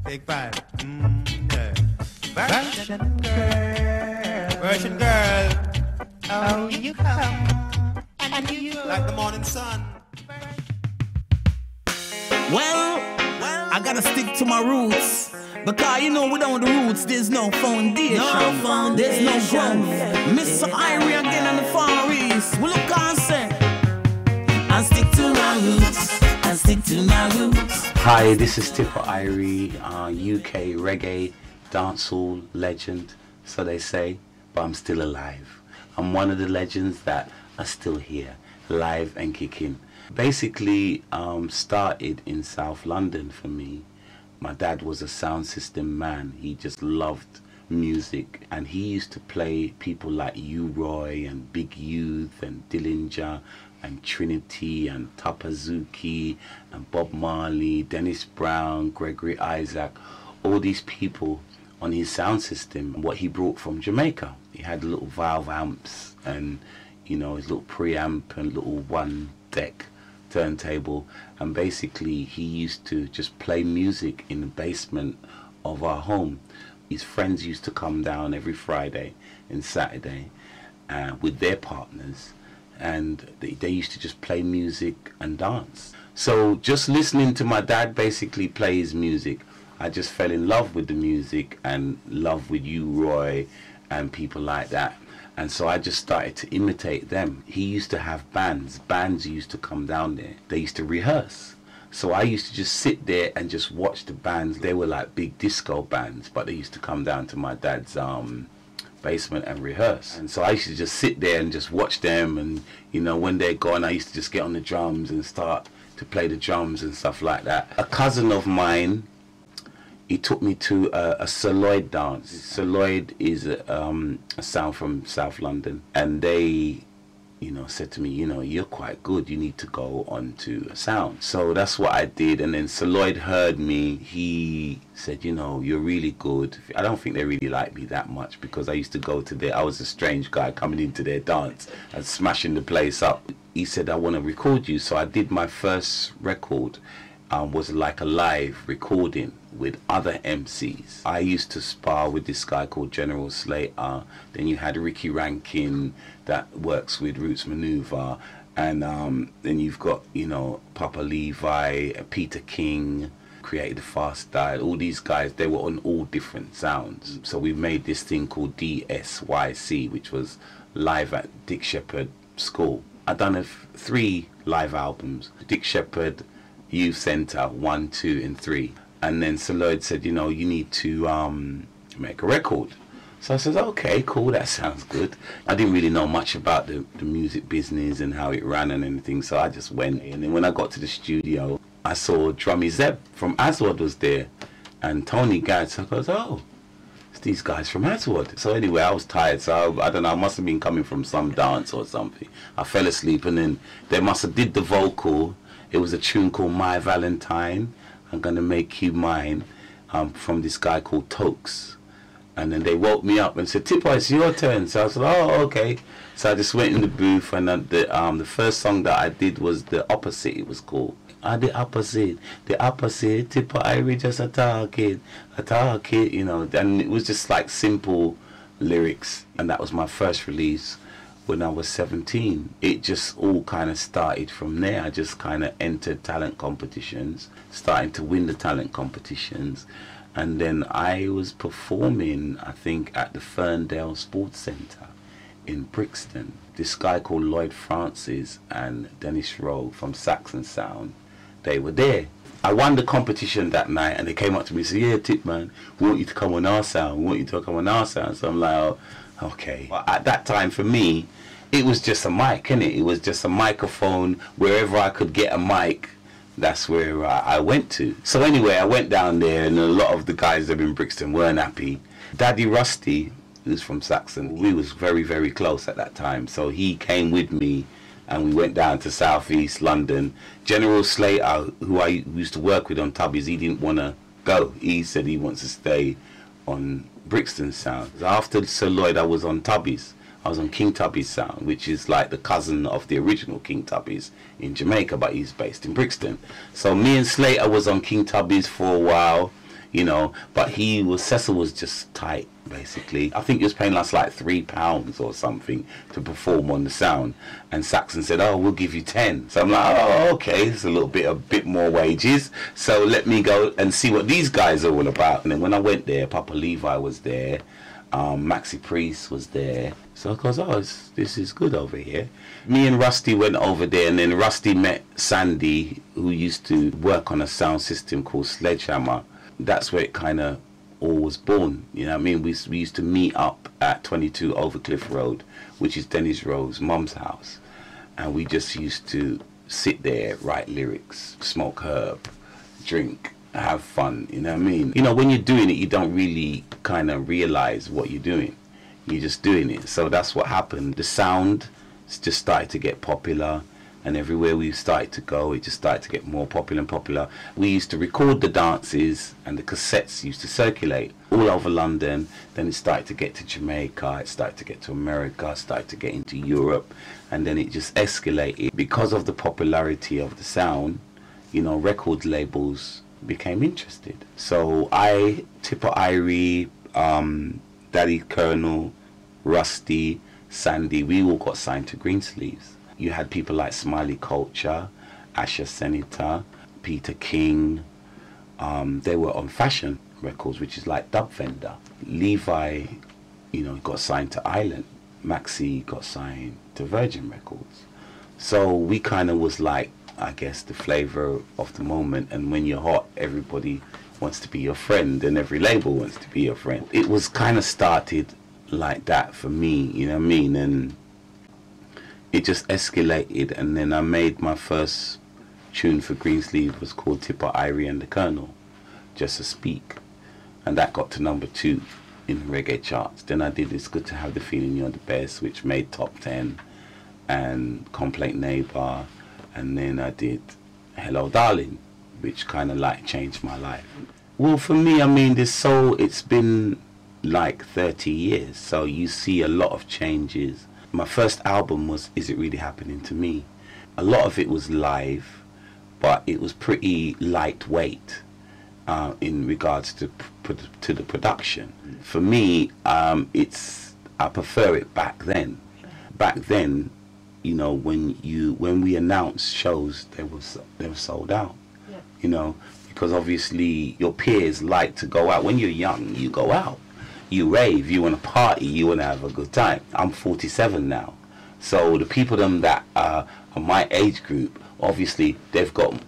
Big five. Yeah. Version girl. Oh, you come. And you like the morning sun. Well, I gotta stick to my roots. Because you know without the roots there's no foundation. There's no growth. Mr. Irie again on the Far East. Well, look and say, I stick to my roots. I stick to my roots. Hi, this is Tippa Irire, UK reggae dancehall legend, so they say, but I'm still alive. I'm one of the legends that are still here, live and kicking. Basically, started in South London for me. My dad was a sound system man. He just loved music, and he used to play people like U.Roy and Big Youth and Dillinger and Trinity and Tapazuki and Bob Marley, Dennis Brown, Gregory Isaac, all these people on his sound system, what he brought from Jamaica. He had little valve amps and, you know, his little preamp and little one deck turntable, and basically he used to just play music in the basement of our home. His friends used to come down every Friday and Saturday with their partners, and they used to just play music and dance. So just listening to my dad basically play his music, I just fell in love with the music and love with U.Roy and people like that. And so I just started to imitate them. He used to have bands. Bands used to come down there. They used to rehearse. So I used to just sit there and just watch the bands. They were like big disco bands, but they used to come down to my dad's basement and rehearse. And so I used to just sit there and just watch them. And, you know, when they're gone, I used to just get on the drums and start to play the drums and stuff like that. A cousin of mine, he took me to a Celoid dance. Celoid is a sound from South London, and they, you know, said to me, you know, you're quite good, you need to go on to a sound. So that's what I did, and then Celoid heard me. He said, you know, you're really good. I don't think they really liked me that much because I used to go to I was a strange guy coming into their dance and smashing the place up. He said, I want to record you. So I did my first record. Was like a live recording with other MCs. I used to spar with this guy called General Slater. Then you had Ricky Rankin that works with Roots Maneuver, and then you've got, you know, Papa Levi, Peter King, Created the Fast Style. All these guys, they were on all different sounds. So we made this thing called DSYC, which was live at Dick Shepherd School. I've done 3 live albums. Dick Shepherd Youth Centre 1, 2 and 3, and then Celoid said, you know, you need to make a record. So I said, okay, cool, that sounds good. I didn't really know much about the music business and how it ran and anything, so I just went. And then when I got to the studio, I saw Drummy Zeb from Aswad was there, and Tony Gadd. So I goes, oh, it's these guys from Aswad. So anyway, I was tired, so I don't know, I must have been coming from some dance or something. I fell asleep, and then they must have did the vocal. It was a tune called My Valentine, I'm Gonna Make You Mine, from this guy called Tokes. And then they woke me up and said, Tippa, it's your turn. So I said, oh, okay. So I just went in the booth, and the first song that I did was The Opposite, it was called. The opposite, Tippa Irire just a talk it, you know. And it was just like simple lyrics, and that was my first release. When I was 17, it just all kind of started from there. I just kind of entered talent competitions, starting to win the talent competitions, and then I was performing, I think, at the Ferndale Sports Centre in Brixton. This guy called Lloyd Francis and Dennis Rowe from Saxon Sound, they were there. I won the competition that night, and they came up to me and said, yeah, Tip, man, we want you to come on our sound, So I'm like, oh, okay. But at that time, for me, it was just a mic, innit? It was just a microphone. Wherever I could get a mic, that's where I went to. So anyway, I went down there, and a lot of the guys that were in Brixton weren't happy. Daddy Rusty, who's from Saxon, we was very, very close at that time. So he came with me, and we went down to South East London. General Slater, who I used to work with on Tubbies, he didn't want to go. He said he wants to stay on Brixton Sound. After Celoid, I was on Tubbies. I was on King Tubby's sound, which is like the cousin of the original King Tubby's in Jamaica, but he's based in Brixton. So me and Slater was on King Tubby's for a while. you know. But Cecil was just tight, basically. I think he was paying us like £3 or something to perform on the sound, and Saxon said, oh, we'll give you 10. So I'm like, oh, okay, it's a bit more wages, so let me go and see what these guys are all about. And then when I went there, Papa Levi was there, Maxi Priest was there. So I goes, oh, this is good over here. Me and Rusty went over there, and then Rusty met Sandy, who used to work on a sound system called Sledgehammer. That's where it kind of all was born, you know what I mean? We used to meet up at 22 Overcliff Road, which is Dennis Rowe's mum's house. And we just used to sit there, write lyrics, smoke herb, drink, have fun, you know what I mean? You know, when you're doing it, you don't really kind of realize what you're doing. You're just doing it. So that's what happened. The sound just started to get popular, and everywhere we started to go, it just started to get more popular and popular. We used to record the dances, and the cassettes used to circulate all over London. Then it started to get to Jamaica, it started to get to America, it started to get into Europe, and then it just escalated. Because of the popularity of the sound, you know, record labels became interested. So Tippa Irire, Daddy Colonel, Rusty, Sandy, we all got signed to Greensleeves. You had people like Smiley Culture, Asher Senator, Peter King. They were on Fashion Records, which is like Dub Vendor. Levi, you know, got signed to Island. Maxi got signed to Virgin Records. So we kind of was like, I guess, the flavor of the moment. And when you're hot, everybody wants to be your friend, and every label wants to be your friend. It was kind of started like that for me, you know what I mean? And it just escalated, and then I made my first tune for Greensleeve, was called Tippa Irie and the Colonel, Just to Speak, and that got to #2 in the reggae charts. Then I did It's Good to Have the Feeling You're the Best, which made top 10, and Complaint Neighbor, and then I did Hello Darling, which kind of like changed my life. Well, for me, I mean, it's been like 30 years, so you see a lot of changes. My first album was Is It Really Happening to Me? A lot of it was live, but it was pretty lightweight in regards to the production. For me, I prefer it back then. Back then, you know, when we announced shows, they were sold out. Yeah. You know, because obviously your peers like to go out. When you're young, you go out. You rave, you want to party, you want to have a good time. I'm 47 now, so the people that are my age group, obviously they've got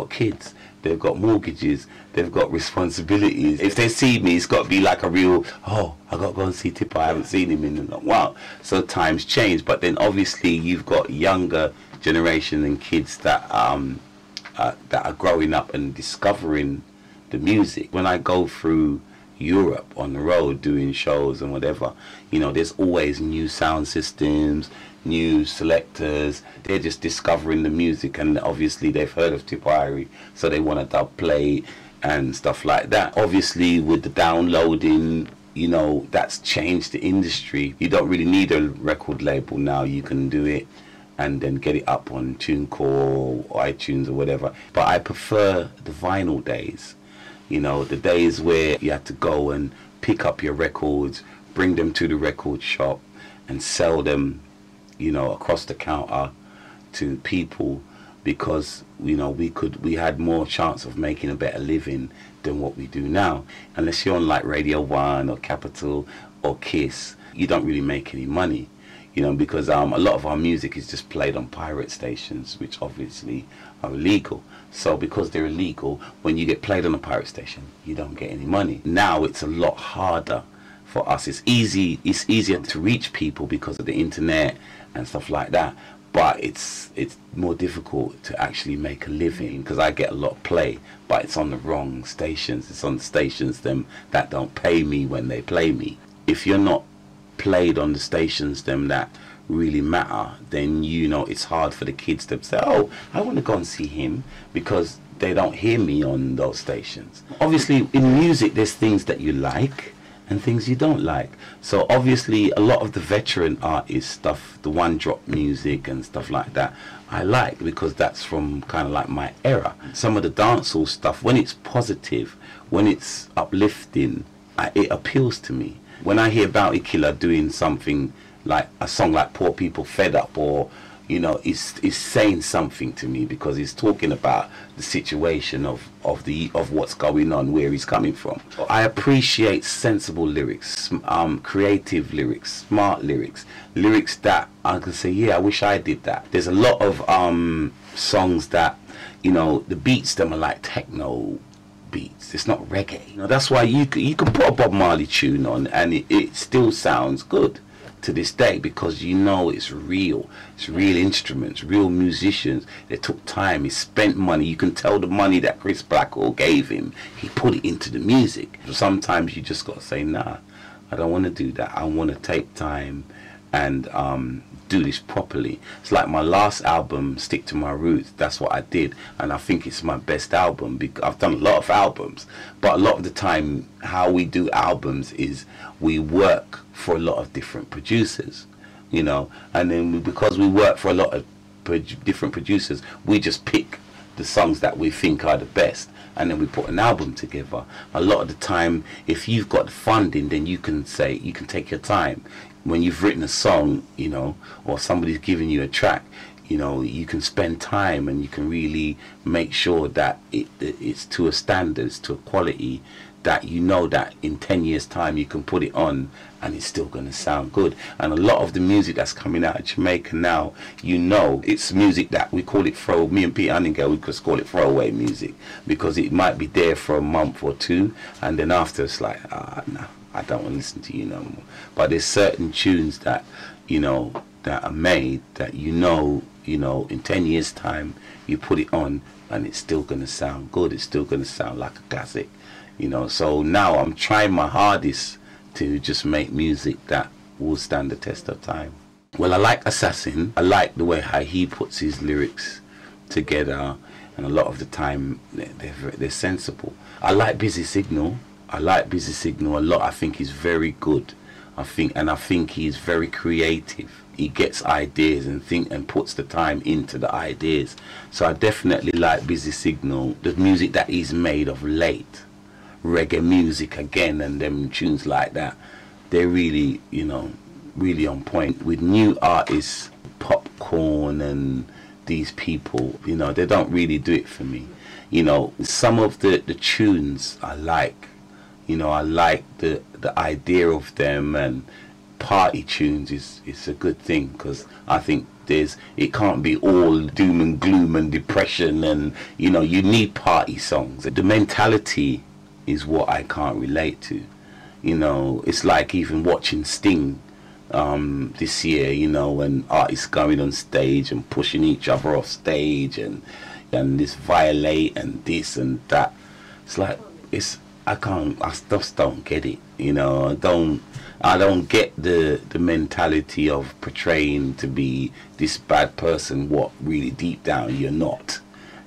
kids, they've got mortgages, they've got responsibilities. If they see me, it's got to be like a real, oh, I got to go and see Tippa, I haven't seen him in a long while. So times change, but then obviously you've got younger generation and kids that are growing up and discovering the music. When I go through Europe on the road doing shows and whatever, you know, there's always new sound systems, new selectors. They're just discovering the music, and obviously they've heard of Tippa Irire, so they want to dub play and stuff like that. Obviously with the downloading, you know, that's changed the industry. You don't really need a record label now. You can do it and then get it up on TuneCore or iTunes or whatever. But I prefer the vinyl days. You know, the days where you had to go and pick up your records, bring them to the record shop and sell them, you know, across the counter to people, because, you know, we had more chance of making a better living than what we do now. Unless you're on like Radio 1 or Capital or Kiss, you don't really make any money. You know, because a lot of our music is just played on pirate stations, which obviously are illegal. So because they're illegal, when you get played on a pirate station, you don't get any money. Now it's a lot harder for us. It's easier to reach people because of the internet and stuff like that. But it's more difficult to actually make a living, because I get a lot of play, but it's on the wrong stations. It's on the stations that don't pay me when they play me. If you're not played on the stations that really matter, then, you know, it's hard for the kids to say, oh, I want to go and see him, because they don't hear me on those stations. Obviously in music there's things that you like and things you don't like. So obviously a lot of the veteran artist stuff, the one drop music and stuff like that, I like, because that's from kind of like my era. Some of the dancehall stuff, when it's positive, when it's uplifting, it appeals to me. When I hear Bounty Killer doing something like a song like Poor People Fed Up, or you know, is saying something to me, because he's talking about the situation of what's going on, where he's coming from. I appreciate sensible lyrics, creative lyrics, smart lyrics, lyrics that I can say, yeah, I wish I did that. There's a lot of songs that, you know, the beats them are like techno beats. It's not reggae. You know, that's why you can put a Bob Marley tune on and it still sounds good to this day, because you know it's real. It's real instruments, real musicians. They took time, he spent money. You can tell the money that Chris Blackwell gave him, he put it into the music. Sometimes you just got to say, nah, I don't want to do that. I want to take time and do this properly. It's like my last album, Stick to My Roots. That's what I did, and I think it's my best album, because I've done a lot of albums, but a lot of the time how we do albums is we work for a lot of different producers, you know, and then because we work for a lot of different producers, we just pick the songs that we think are the best, and then we put an album together. A lot of the time, if you've got the funding, then you can take your time. When you've written a song, you know, or somebody's giving you a track, you know, you can spend time and you can really make sure that it's to a standards, to a quality that you know that in 10 years time you can put it on and it's still going to sound good. And a lot of the music that's coming out of Jamaica now, you know, it's music that we call it me and Pete Hunninger, we could call it throwaway music, because it might be there for a month or two and then after it's like, no, I don't want to listen to you no more. But there's certain tunes that, you know, that are made that you know, in 10 years time you put it on and it's still going to sound good. It's still going to sound like a classic, you know. So now I'm trying my hardest to just make music that will stand the test of time. Well, I like Assassin. I like the way how he puts his lyrics together, and a lot of the time they're sensible. I like Busy Signal. I like Busy Signal a lot. I think he's very good. I think he's very creative. He gets ideas and puts the time into the ideas. So I definitely like Busy Signal. The music that he's made of late, reggae music again, and them tunes like that, they're really, you know, really on point. With new artists, Popcorn and these people, you know, they don't really do it for me. You know, some of the tunes I like. You know, I like the idea of them, and party tunes is a good thing, because I think it can't be all doom and gloom and depression, and you know, you need party songs. The mentality is what I can't relate to. You know, it's like even watching Sting this year, you know, when artists going on stage and pushing each other off stage and this violate and this and that. It's like, I just don't get it, you know. I don't get the mentality of portraying to be this bad person, what really deep down you're not.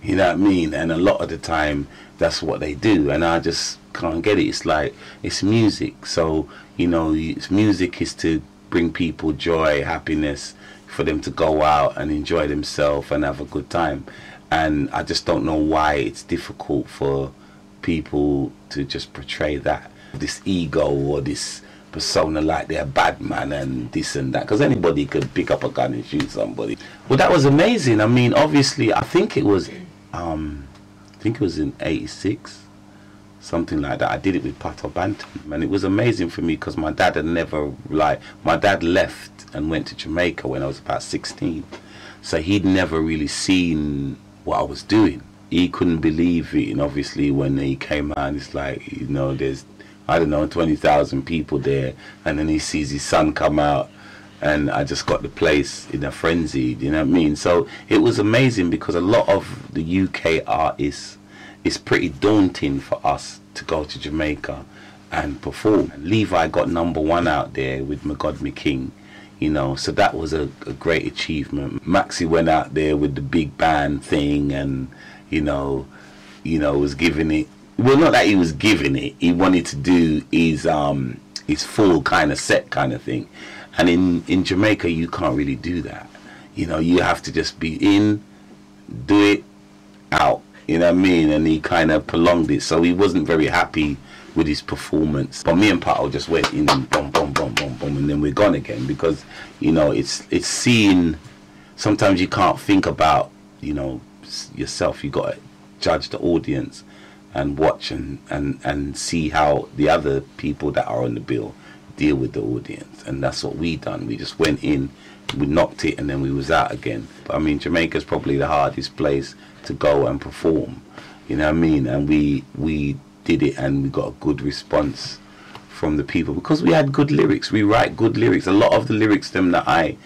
You know what I mean? And a lot of the time that's what they do, and I just can't get it. It's like, it's music, so you know, music is to bring people joy, happiness, for them to go out and enjoy themselves and have a good time. And I just don't know why it's difficult for people to just portray this ego or this persona like they're a bad man and this and that, because anybody could pick up a gun and shoot somebody. Well, that was amazing. I mean, obviously, I think it was in '86, something like that. I did it with Pato Bantam, and it was amazing for me because my dad left and went to Jamaica when I was about 16, so he'd never really seen what I was doing. He couldn't believe it, and obviously when he came out, it's like, you know, there's, I don't know, 20,000 people there, and then he sees his son come out, and I just got the place in a frenzy, you know what I mean? So it was amazing, because a lot of the UK artists, it's pretty daunting for us to go to Jamaica and perform. Levi got #1 out there with My God, My King, you know, so that was a great achievement. Maxi went out there with the big band thing, and you know, was giving it. Well, not that he was giving it. He wanted to do his full kind of set kind of thing. And in Jamaica, you can't really do that. You know, you have to just be in, do it, out. You know what I mean? And he kind of prolonged it, so he wasn't very happy with his performance. But me and Pato just went in and boom, boom, boom, boom, boom, and then we're gone again, because, you know, it's seeing. Sometimes you can't think about, you know, yourself. You got to judge the audience and watch and see how the other people that are on the bill deal with the audience. And that's what we done. We just went in, we knocked it, and then we was out again. But I mean, Jamaica's probably the hardest place to go and perform, you know what I mean? And we did it, and we got a good response from the people because we had good lyrics. We write good lyrics. A lot of the lyrics them that I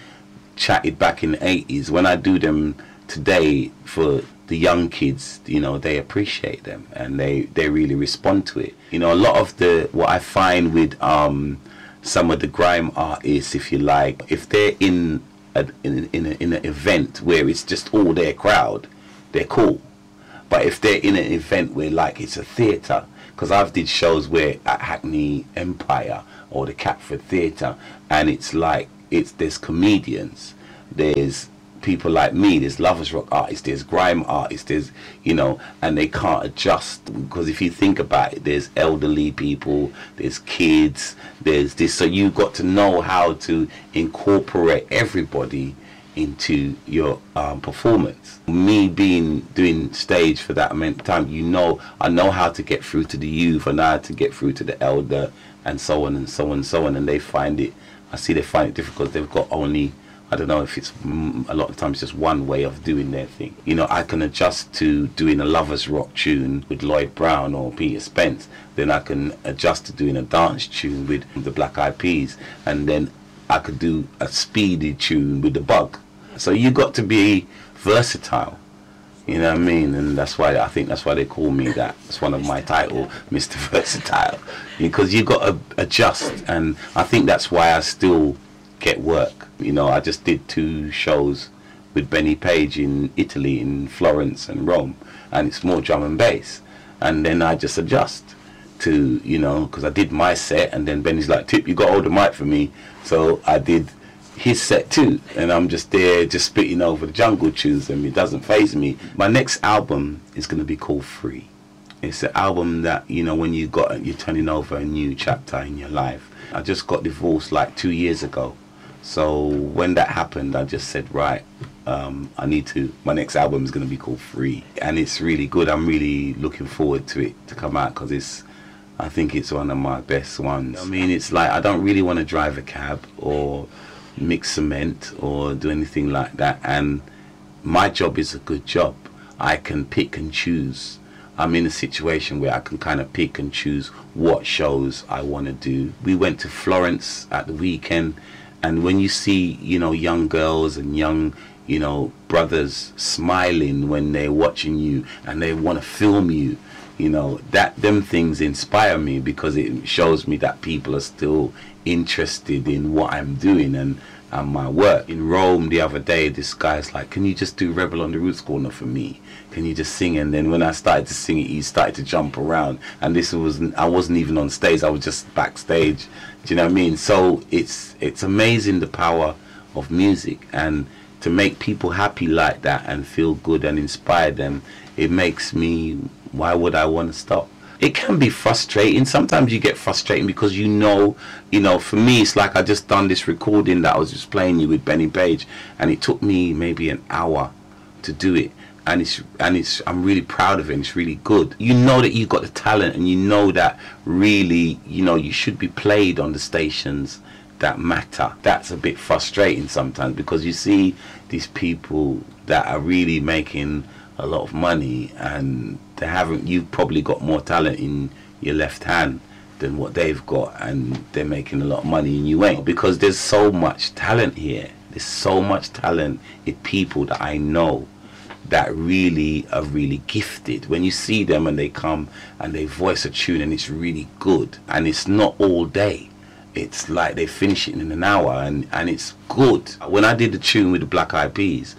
chatted back in the 80s, when I do them today for the young kids, you know, they appreciate them and they really respond to it. You know, a lot of what I find with some of the grime artists, if you like, if they're in an event where it's just all their crowd, they're cool. But if they're in an event where, like, it's a theatre, because I've did shows where at Hackney Empire or the Catford Theatre, and it's like there's comedians, there's people like me, there's lovers rock artists, there's grime artists, there's, you know, and they can't adjust, because if you think about it, there's elderly people, there's kids, there's this, so you've got to know how to incorporate everybody into your performance. Me doing stage for that amount of time, you know, I know how to get through to the youth, I know how to get through to the elder, and so on and so on and so on, and they find it, I see they find it difficult. They've got only, I don't know if it's a lot of times just one way of doing their thing. You know, I can adjust to doing a lovers rock tune with Lloyd Brown or Peter Spence, then I can adjust to doing a dance tune with the Black Eyed Peas, and then I could do a speedy tune with the Bug. So you got to be versatile, you know what I mean? And that's why, I think that's why they call me that. It's one of my title, Mr. Versatile, because you got to adjust, and I think that's why I still get work. You know, I just did 2 shows with Benny Page in Italy, in Florence and Rome, and it's more drum and bass, and then I just adjust to, you know, because I did my set, and then Benny's like, Tip, you got to hold the mic for me, so I did his set too, and I'm just there just spitting over the jungle tunes, and it doesn't faze me. My next album is going to be called Free. It's an album that, you know, when you're turning over a new chapter in your life. I just got divorced like 2 years ago, so when that happened, I just said, right, my next album is going to be called Free, and it's really good. I'm really looking forward to it to come out, because I think it's one of my best ones. I mean, it's like, I don't really want to drive a cab or mix cement or do anything like that, and my job is a good job. I can pick and choose. I'm in a situation where I can kind of pick and choose what shows I want to do. We went to Florence at the weekend, and when you see, you know, young girls and young, you know, brothers smiling when they're watching you and they want to film you, you know, them things inspire me, because it shows me that people are still interested in what I'm doing and my work. In Rome the other day, this guy's like, can you just do Rebel on the Roots Corner for me? Can you just sing? And then when I started to sing it, he started to jump around, and I wasn't even on stage, I was just backstage. Do you know what I mean? So it's amazing, the power of music, and to make people happy like that and feel good and inspire them, it makes me, why would I want to stop? It can be frustrating. Sometimes you get frustrating because you know, for me, it's like I just done this recording that I was just playing you with Benny Page, and it took me maybe an hour to do it, and I'm really proud of it, and it's really good. You know that you've got the talent, and you know that really, you know, you should be played on the stations that matter. That's a bit frustrating sometimes, because you see these people that are really making a lot of money, and you've probably got more talent in your left hand than what they've got, and they're making a lot of money and you ain't, because there's so much talent here. There's so much talent in people that I know that really are really gifted. When you see them and they come and they voice a tune and it's really good, and it's not all day, it's like they finish it in an hour, and it's good. When I did the tune with the Black Eyed Peas,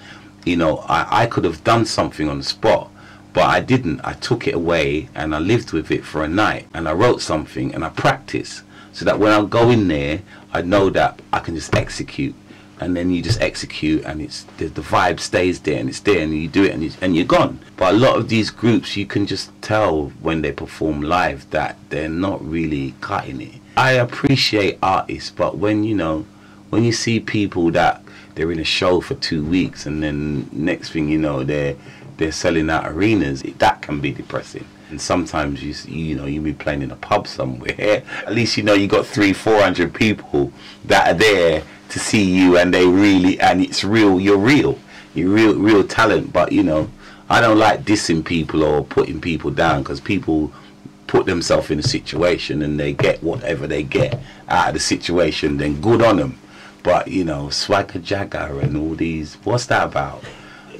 you know, I could have done something on the spot, but I didn't. I took it away and I lived with it for a night, and I wrote something and I practiced, so that when I go in there, I know that I can just execute and then you just execute, and it's the vibe stays there, and it's there, and you do it, and you're gone. But a lot of these groups, you can just tell when they perform live that they're not really cutting it. I appreciate artists, but when you see people that they're in a show for 2 weeks, and then next thing you know they're selling out arenas, that can be depressing. And sometimes you be playing in a pub somewhere, at least you got 300-400 people that are there to see you, and it's real. You're real talent. But I don't like dissing people or putting people down, because people put themselves in a situation and they get whatever they get out of the situation, then good on them. But Swagger Jagger and all these, what's that about?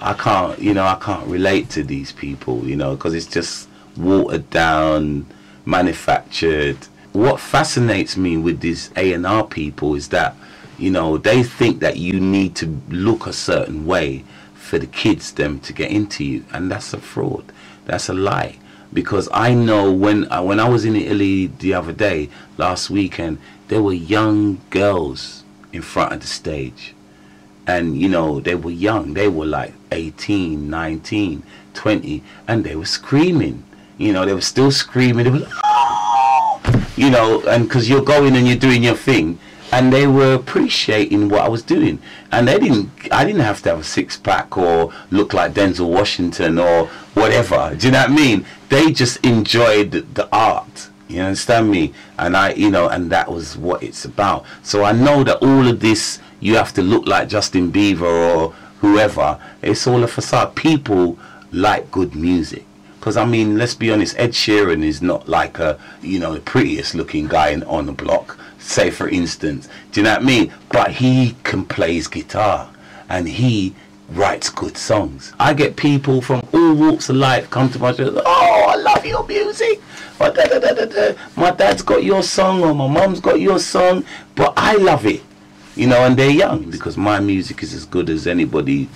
I can't relate to these people, because it's just watered down, manufactured. What fascinates me with these A&R people is that they think that you need to look a certain way for the kids them to get into you, and that's a fraud. That's a lie. Because I know when I was in Italy the other day, last weekend, there were young girls in front of the stage, and they were young. They were like 18, 19, 20, and they were screaming. They were still screaming. They were like, oh! And because you're going and you're doing your thing, and they were appreciating what I was doing, and I didn't have to have a six-pack or look like Denzel Washington or whatever. Do you know what I mean? They just enjoyed the art. You understand me? And and that was what it's about. So I know that all of this, you have to look like Justin Bieber or whoever. It's all a facade. People like good music. Because, let's be honest, Ed Sheeran is not like the prettiest looking guy on the block, say for instance. Do you know what I mean? But he can play his guitar, and he writes good songs. I get people from all walks of life come to my show, oh, I love your music. My dad's got your song, or my mum's got your song, but I love it. And they're young, because my music is as good as anybody's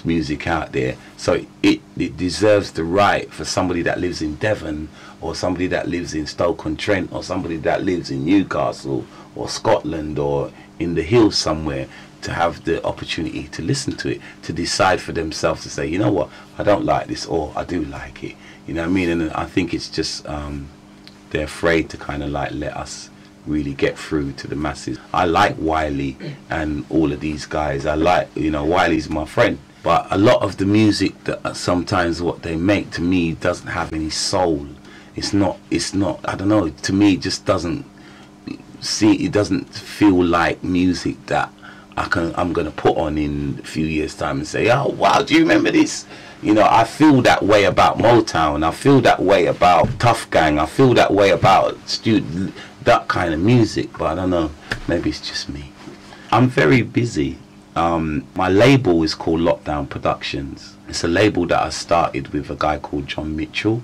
music out there. So it deserves the right for somebody that lives in Devon, or somebody that lives in Stoke-on-Trent, or somebody that lives in Newcastle or Scotland or in the hills somewhere, to have the opportunity to listen to it, to decide for themselves, to say, you know what, I don't like this, or I do like it. You know what I mean? And I think it's just they're afraid to kind of like let us really get through to the masses. I like Wiley and all of these guys. I like, Wiley's my friend. But a lot of the music that sometimes what they make, to me, doesn't have any soul. It's not, I don't know, to me it just doesn't feel like music that I'm going to put on in a few years' time and say, oh wow, do you remember this? I feel that way about Motown. I feel that way about Tough Gang. I feel that way about that kind of music. But I don't know, maybe it's just me. I'm very busy. My label is called Lockdown Productions. It's a label that I started with a guy called John Mitchell,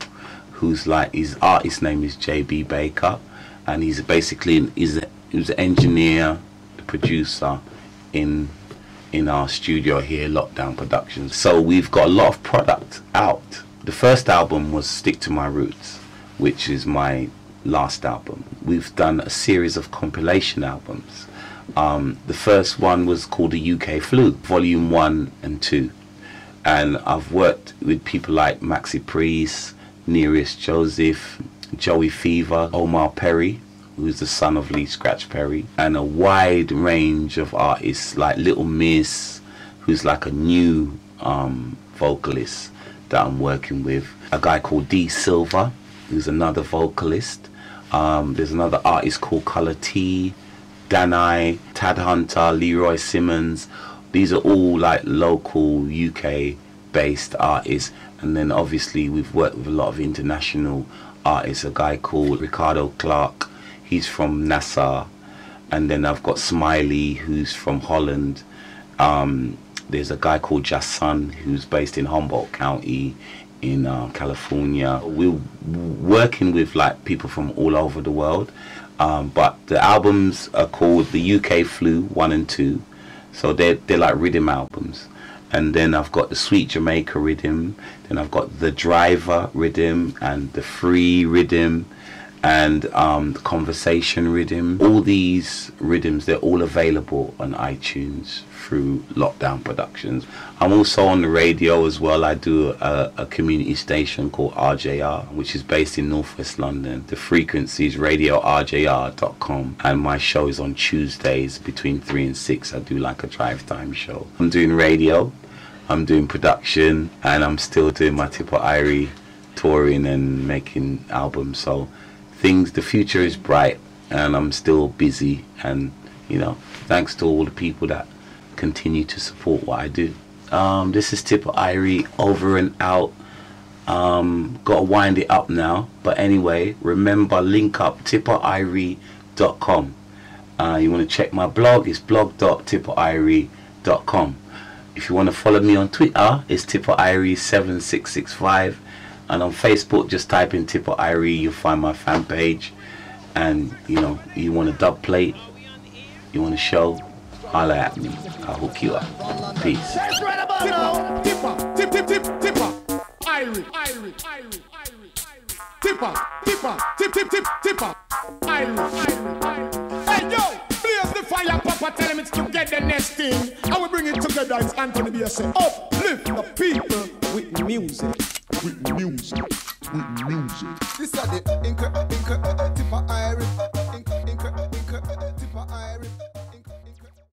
who's like, his artist name is JB Baker, and he's basically he's an engineer, the producer in our studio here, Lockdown Productions. So we've got a lot of product out. The first album was Stick to My Roots, which is my last album. We've done a series of compilation albums. The first one was called the UK Flu, Volume 1 and 2. And I've worked with people like Maxi Priest, Nearest Joseph, Joey Fever, Omar Perry, who's the son of Lee Scratch Perry, and a wide range of artists like Little Miss, who's like a new vocalist that I'm working with. A guy called D Silva, who's another vocalist. There's another artist called Color T, Danai, Tad Hunter, Leroy Simmons. These are all like local UK based artists. And then obviously we've worked with a lot of international artists. A guy called Ricardo Clark, he's from Nassau. And then I've got Smiley, who's from Holland. There's a guy called Jason, who's based in Humboldt County in California. We're working with like people from all over the world. But the albums are called the UK Flu 1 and 2. So they're like rhythm albums. And then I've got the Sweet Jamaica rhythm. Then I've got the Driver rhythm and the Free rhythm. and the conversation rhythm. All these rhythms, they're all available on iTunes through Lockdown Productions. I'm also on the radio as well. I do a community station called RJR, which is based in Northwest London. The frequency is radiorjr.com, and my show is on Tuesdays between 3 and 6. I do like a drive time show. I'm doing radio, I'm doing production, and I'm still doing my Tippa Irie touring and making albums. So the future is bright, and I'm still busy, and you know, thanks to all the people that continue to support what I do. This is Tippa Irie, over and out. Gotta wind it up now, but anyway, remember, link up tippairie.com. You want to check my blog, it's blog.tippairie.com. If you want to follow me on Twitter, it's Tippa Irie 7665, and on Facebook just type in Tippa Irie, you'll find my fan page. And you know, you want a dub plate, you want a show, holla at me, I'll hook you up. Peace. Tippa Irie, Tippa Irie. Hey yo, blaze the fire, Papa, tell him it's together next thing. And we bring it together, it's Anthony B. say, uplift the people with music. With music. With music. This is the